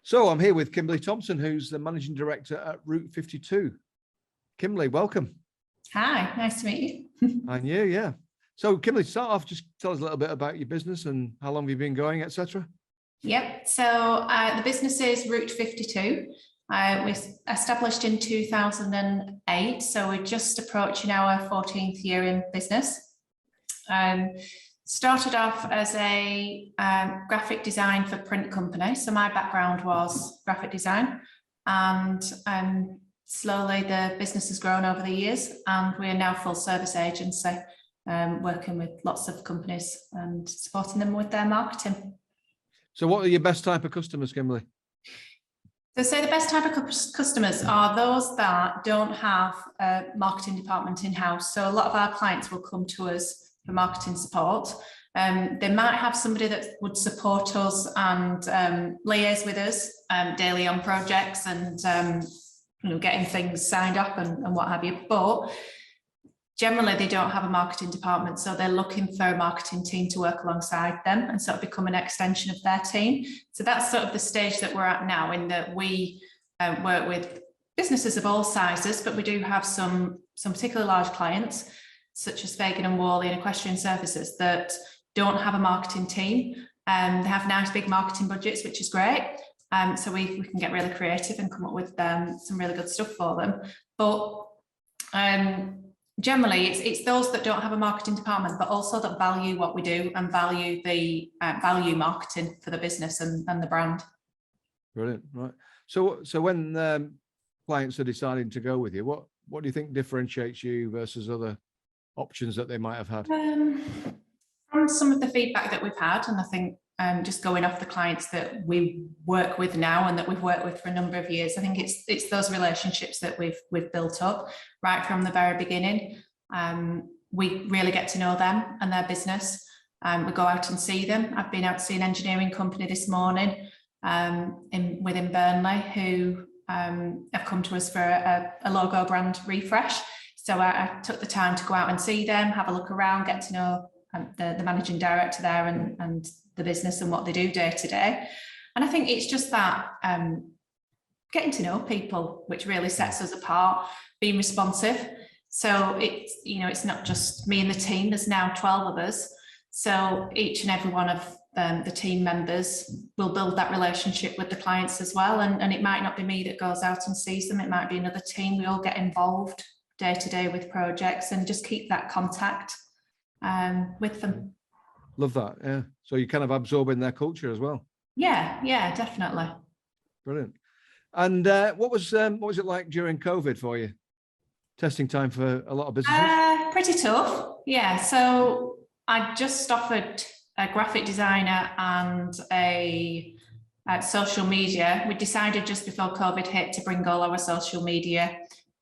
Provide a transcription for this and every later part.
So I'm here with Kimberley Thompson, who's the Managing Director at Route 52. Kimberley, welcome. Hi, nice to meet you. And you, yeah. So Kimberley, start off, just tell us a little bit about your business and how long you've been going, etc. Yep, so the business is Route 52. We established in 2008, so we're just approaching our 14th year in business. Started off as a graphic design for print company. So my background was graphic design, and slowly the business has grown over the years, and we are now full service agency, working with lots of companies and supporting them with their marketing. So what are your best type of customers, Kimberley? So say the best type of customers are those that don't have a marketing department in-house. So a lot of our clients will come to us for marketing support. They might have somebody that would support us and liaise with us daily on projects and getting things signed up and what have you. But generally, they don't have a marketing department, so they're looking for a marketing team to work alongside them and sort of become an extension of their team. So that's sort of the stage that we're at now, in that we work with businesses of all sizes, but we do have some particularly large clients, such as Fagan and Worley and Equestrian Services, that don't have a marketing team. They have nice big marketing budgets, which is great. So we can get really creative and come up with some really good stuff for them. But generally, it's those that don't have a marketing department, but also that value what we do and value the value marketing for the business and the brand. Brilliant, right? So when clients are deciding to go with you, what do you think differentiates you versus other options that they might have had? From some of the feedback that we've had, and I think just going off the clients that we work with now and that we've worked with for a number of years, I think it's those relationships that we've built up right from the very beginning. We really get to know them and their business. We go out and see them. I've been out to see an engineering company this morning within Burnley who have come to us for a logo brand refresh. So I took the time to go out and see them, have a look around, get to know the managing director there and the business and what they do day to day. And I think it's just that getting to know people, which really sets us apart, being responsive. So it's not just me and the team, there's now 12 of us. So each and every one of the team members will build that relationship with the clients as well. And it might not be me that goes out and sees them, it might be another team. We all get involved day to day with projects and just keep that contact with them. Love that. Yeah. So you kind of absorb in their culture as well. Yeah, definitely. Brilliant. And what was it like during COVID for you? Testing time for a lot of businesses? Pretty tough. Yeah. So I just offered a graphic designer and a social media. We decided just before COVID hit to bring all our social media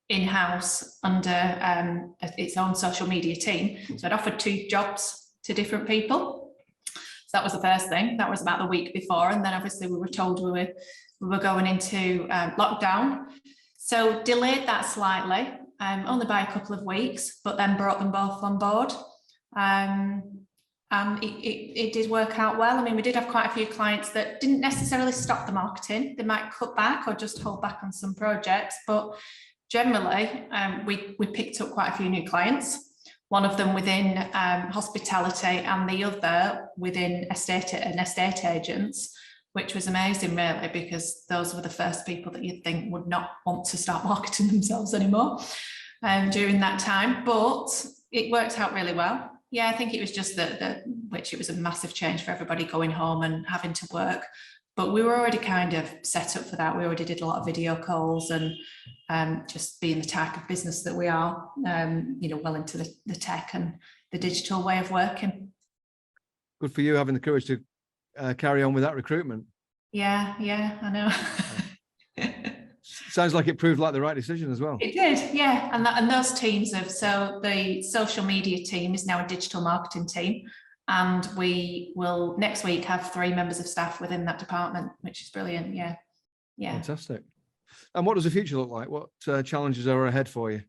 in-house under its own social media team. So I'd offered 2 jobs to different people. So that was the first thing. That was about the week before. And then obviously we were told we were going into lockdown. So delayed that slightly, only by a couple of weeks, but then brought them both on board. And it did work out well. I mean, we did have quite a few clients that didn't necessarily stop the marketing. They might cut back or just hold back on some projects, but generally, we picked up quite a few new clients, one of them within hospitality and the other within estate agents, which was amazing really, because those were the first people that you'd think would not want to start marketing themselves anymore during that time, but it worked out really well. Yeah, I think it was just which it was a massive change for everybody going home and having to work. But we were already kind of set up for that. We already did a lot of video calls and just being the type of business that we are, well into the tech and the digital way of working. Good for you having the courage to carry on with that recruitment. Yeah, I know. Sounds like it proved like the right decision as well. It did, yeah. And those teams so the social media team is now a digital marketing team. And we will next week have 3 members of staff within that department, which is brilliant. Yeah. Fantastic. And what does the future look like? What challenges are ahead for you?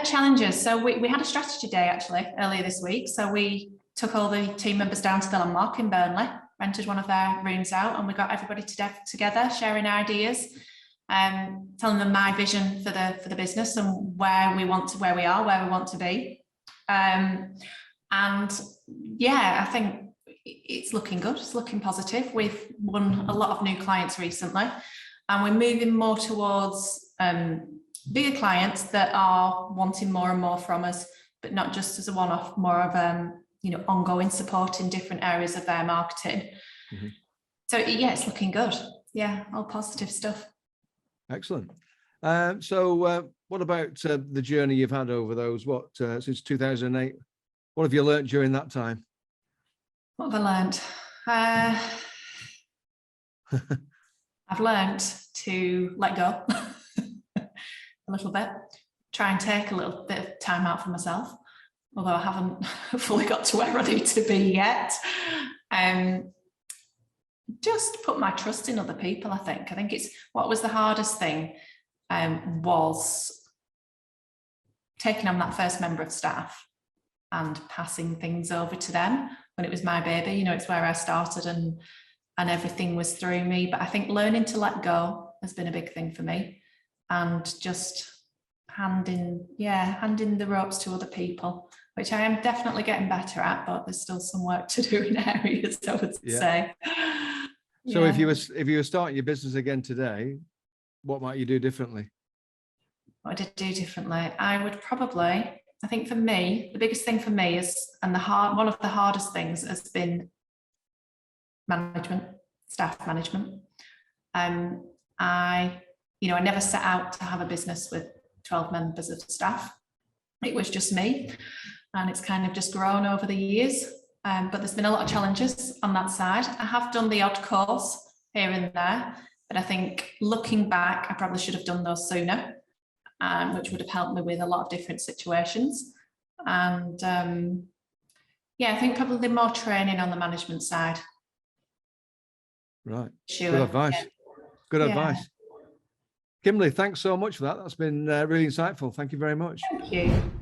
Challenges. So we had a strategy day actually earlier this week. So we took all the team members down to the landmark in Burnley rented one of their rooms out, and we got everybody together, sharing ideas, telling them my vision for the business and where we want to be. And yeah, I think it's looking good. It's looking positive. We've won a lot of new clients recently, and we're moving more towards bigger clients that are wanting more and more from us, but not just as a one-off, more of ongoing support in different areas of their marketing. Mm-hmm. So yeah, it's looking good. Yeah, all positive stuff. Excellent. So what about the journey you've had over those, since 2008? What have you learned during that time? What have I learned? I've learned to let go a little bit, try and take a little bit of time out for myself, although I haven't fully got to where I need to be yet. Just put my trust in other people, I think. It's what was the hardest thing was taking on that first member of staff and passing things over to them when it was my baby. It's where I started and everything was through me. But I think learning to let go has been a big thing for me, and just handing the ropes to other people, which I am definitely getting better at, but there's still some work to do in areas, I would say. So if you were starting your business again today, what might you do differently? What would I do differently? I think for me, the biggest thing for me is, and one of the hardest things has been staff management. I never set out to have a business with 12 members of staff. It was just me, and it's kind of just grown over the years. But there's been a lot of challenges on that side. I have done the odd course here and there, but I think looking back, I probably should have done those sooner, which would have helped me with a lot of different situations. And I think probably more training on the management side. Right. Sure. Good advice. Yeah. Good advice. Kimberly, thanks so much for that. That's been really insightful. Thank you very much. Thank you.